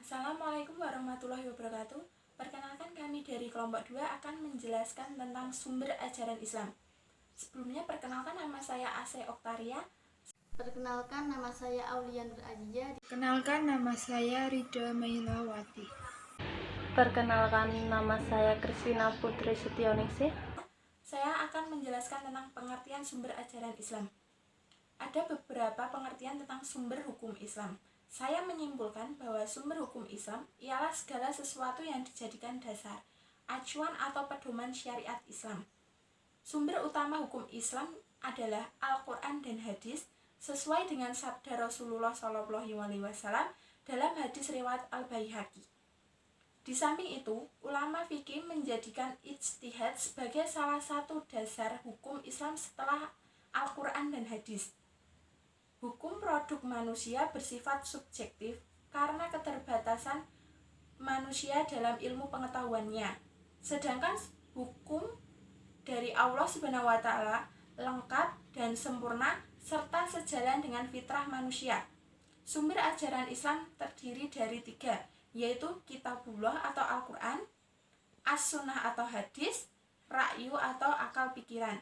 Assalamualaikum warahmatullahi wabarakatuh. Perkenalkan, kami dari kelompok 2 akan menjelaskan tentang sumber ajaran Islam. Sebelumnya perkenalkan, nama saya Ase Oktaria. Perkenalkan, nama saya Aulian Azizah. Perkenalkan, nama saya Rida Mailawati. Perkenalkan, nama saya Kristina Putri Setioningsi. Saya akan menjelaskan tentang pengertian sumber ajaran Islam. Ada beberapa pengertian tentang sumber hukum Islam. Saya menyimpulkan bahwa sumber hukum Islam ialah segala sesuatu yang dijadikan dasar, acuan atau pedoman syariat Islam. Sumber utama hukum Islam adalah Al-Quran dan hadis, sesuai dengan sabda Rasulullah SAW dalam hadis riwayat Al-Baihaqi. Di samping itu, ulama fikih menjadikan ijtihad sebagai salah satu dasar hukum Islam setelah Al-Quran dan hadis. Hukum produk manusia bersifat subjektif karena keterbatasan manusia dalam ilmu pengetahuannya. Sedangkan hukum dari Allah Subhanahu wa Ta'ala lengkap dan sempurna serta sejalan dengan fitrah manusia. Sumber ajaran Islam terdiri dari 3, yaitu Kitabullah atau Al-Quran, As-Sunnah atau hadis, Ra'yu atau akal pikiran.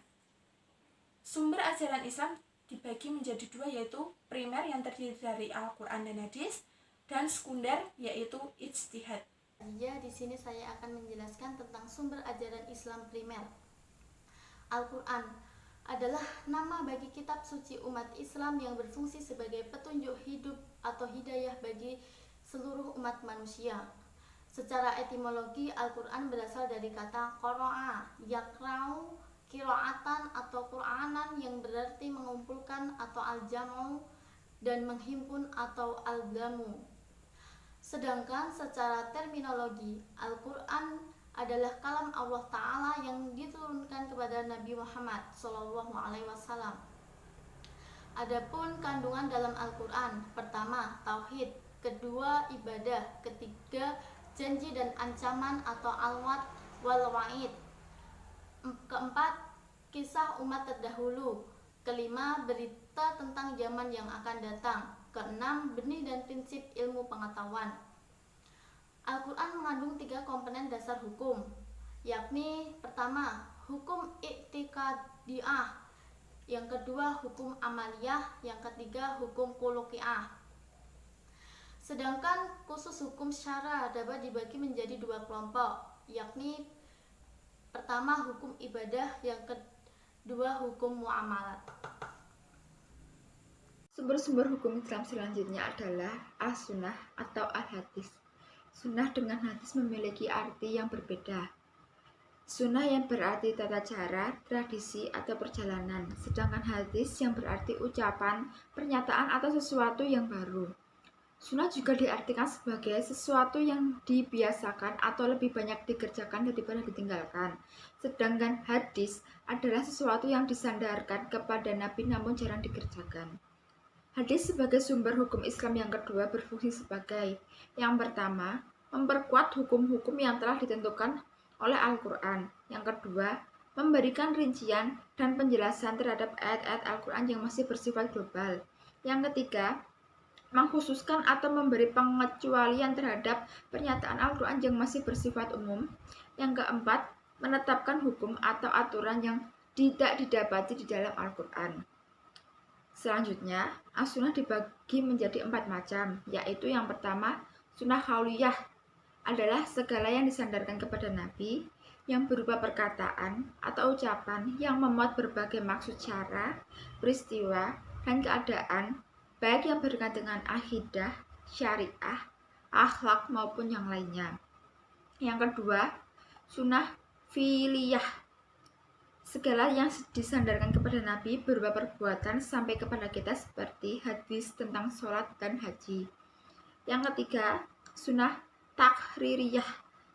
Sumber ajaran Islam dibagi menjadi 2, yaitu primer yang terdiri dari Al-Quran dan hadis, dan sekunder yaitu ijtihad. Di sini saya akan menjelaskan tentang sumber ajaran Islam primer. Al-Quran adalah nama bagi kitab suci umat Islam yang berfungsi sebagai petunjuk hidup atau hidayah bagi seluruh umat manusia. Secara etimologi, Al-Quran berasal dari kata qara'a, yakra'u, qira'atan atau Qur'anan yang berarti mengumpulkan atau al-jam'u, dan menghimpun atau al-damu. Sedangkan secara terminologi, Al-Quran adalah kalam Allah Ta'ala yang diturunkan kepada Nabi Muhammad SAW. Adapun kandungan dalam Al-Quran: pertama, tauhid; kedua, ibadah; ketiga, janji dan ancaman atau al-wa'd wal wa'id; keempat, kisah umat terdahulu; kelima, berita tentang zaman yang akan datang; keenam, benih dan prinsip ilmu pengetahuan. Al-Quran mengandung 3 komponen dasar hukum, yakni pertama, hukum i'tiqadiyah; yang kedua, hukum amaliyah; yang ketiga, hukum khuluqiyah. Sedangkan khusus hukum syara dapat dibagi menjadi 2 kelompok, yakni pertama, hukum ibadah; yang kedua, hukum muamalat. Sumber-sumber hukum Islam selanjutnya adalah As-Sunnah atau Al-Hadis. Sunnah dengan hadis memiliki arti yang berbeda. Sunnah yang berarti tata cara, tradisi, atau perjalanan, sedangkan hadis yang berarti ucapan, pernyataan, atau sesuatu yang baru. Sunnah juga diartikan sebagai sesuatu yang dibiasakan atau lebih banyak dikerjakan daripada ditinggalkan. Sedangkan hadis adalah sesuatu yang disandarkan kepada Nabi namun jarang dikerjakan. Hadis sebagai sumber hukum Islam yang kedua berfungsi sebagai: yang pertama, memperkuat hukum-hukum yang telah ditentukan oleh Al-Quran; yang kedua, memberikan rincian dan penjelasan terhadap ayat-ayat Al-Quran yang masih bersifat global; yang ketiga, mengkhususkan atau memberi pengecualian terhadap pernyataan Al-Quran yang masih bersifat umum; yang keempat, menetapkan hukum atau aturan yang tidak didapati di dalam Al-Quran. Selanjutnya, as-sunnah dibagi menjadi 4 macam, yaitu yang pertama, sunnah qauliyah adalah segala yang disandarkan kepada Nabi, yang berupa perkataan atau ucapan yang memuat berbagai maksud syara, peristiwa, dan keadaan, baik yang berkaitan dengan akidah, syariah, akhlak maupun yang lainnya. Yang kedua, sunnah fi'liyah, segala yang disandarkan kepada Nabi berupa perbuatan sampai kepada kita seperti hadis tentang sholat dan haji. Yang ketiga, sunnah takririyah,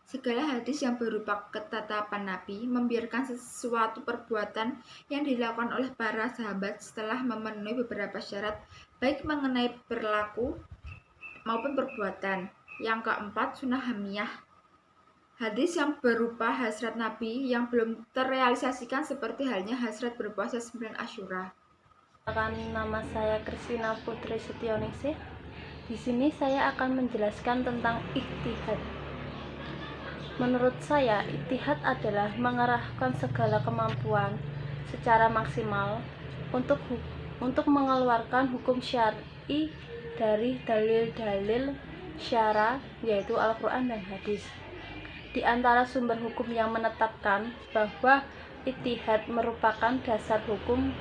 segala hadis yang berupa ketetapan Nabi membiarkan sesuatu perbuatan yang dilakukan oleh para sahabat setelah memenuhi beberapa syarat, baik mengenai perilaku maupun perbuatan. Yang keempat, sunnah hamiyah, hadis yang berupa hasrat Nabi yang belum terrealisasikan seperti halnya hasrat berpuasa 9 Asyura. Nama saya Kristina Putri Setioningsi. Di sini saya akan menjelaskan tentang ijtihad. Menurut saya, ijtihad adalah mengerahkan segala kemampuan secara maksimal untuk mengeluarkan hukum syar'i dari dalil-dalil syara, yaitu Al-Quran dan hadis. Di antara sumber hukum yang menetapkan bahwa ijtihad merupakan dasar hukum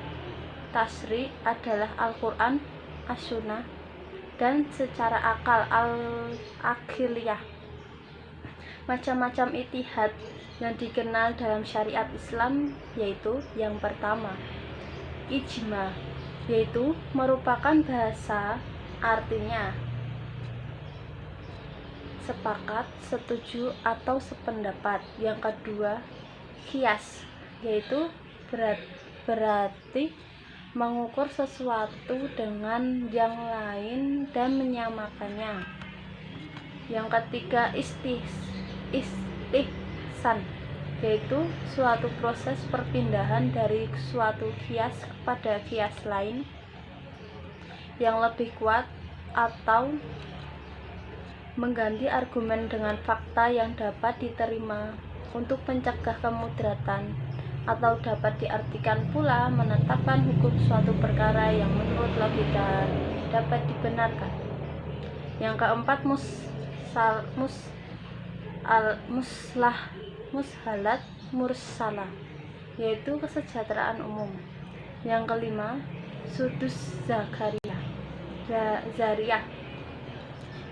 tasyri' adalah Al-Quran, As-Sunnah, dan secara akal al-akhiliyah. Macam-macam ijtihad yang dikenal dalam syariat Islam yaitu yang pertama, ijma, yaitu merupakan bahasa artinya sepakat, setuju, atau sependapat. Yang kedua, qiyas, yaitu berarti mengukur sesuatu dengan yang lain dan menyamakannya. Yang ketiga, istihsan, yaitu suatu proses perpindahan dari suatu qiyas kepada qiyas lain yang lebih kuat atau mengganti argumen dengan fakta yang dapat diterima untuk mencegah kemudaratan, atau dapat diartikan pula menetapkan hukum suatu perkara yang menurut logika dapat dibenarkan. Yang keempat, mushalat mursalah, yaitu kesejahteraan umum. Yang kelima, sudus zariyah,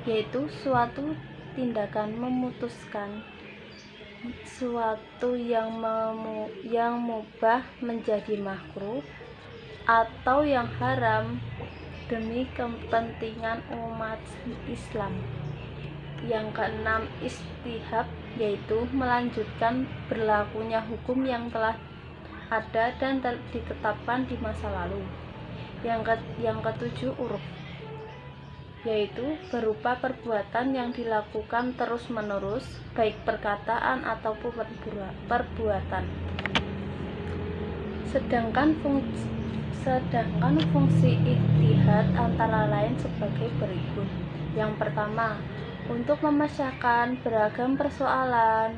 yaitu suatu tindakan memutuskan suatu yang mubah menjadi makruh atau yang haram demi kepentingan umat Islam. Yang keenam, istihab, yaitu melanjutkan berlakunya hukum yang telah ada dan ditetapkan di masa lalu. Yang ketujuh, uruf, yaitu berupa perbuatan yang dilakukan terus-menerus, baik perkataan ataupun perbuatan. Sedangkan fungsi ijtihad antara lain sebagai berikut. Yang pertama, untuk memecahkan beragam persoalan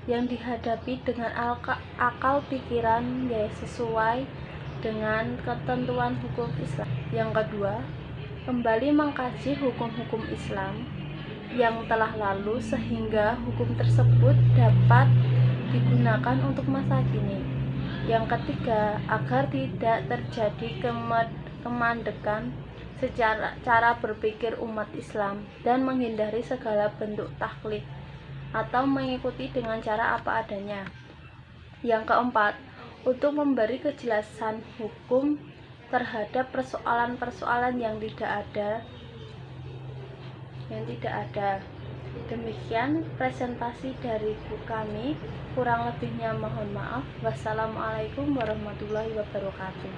yang dihadapi dengan akal pikiran yang sesuai dengan ketentuan hukum Islam. Yang kedua, kembali mengkaji hukum-hukum Islam yang telah lalu sehingga hukum tersebut dapat digunakan untuk masa kini. Yang ketiga, agar tidak terjadi kemandekan secara cara berpikir umat Islam dan menghindari segala bentuk taklid atau mengikuti dengan cara apa adanya. Yang keempat, untuk memberi kejelasan hukum terhadap persoalan-persoalan yang tidak ada. Demikian presentasi dari kami, kurang lebihnya mohon maaf. Wassalamualaikum warahmatullahi wabarakatuh.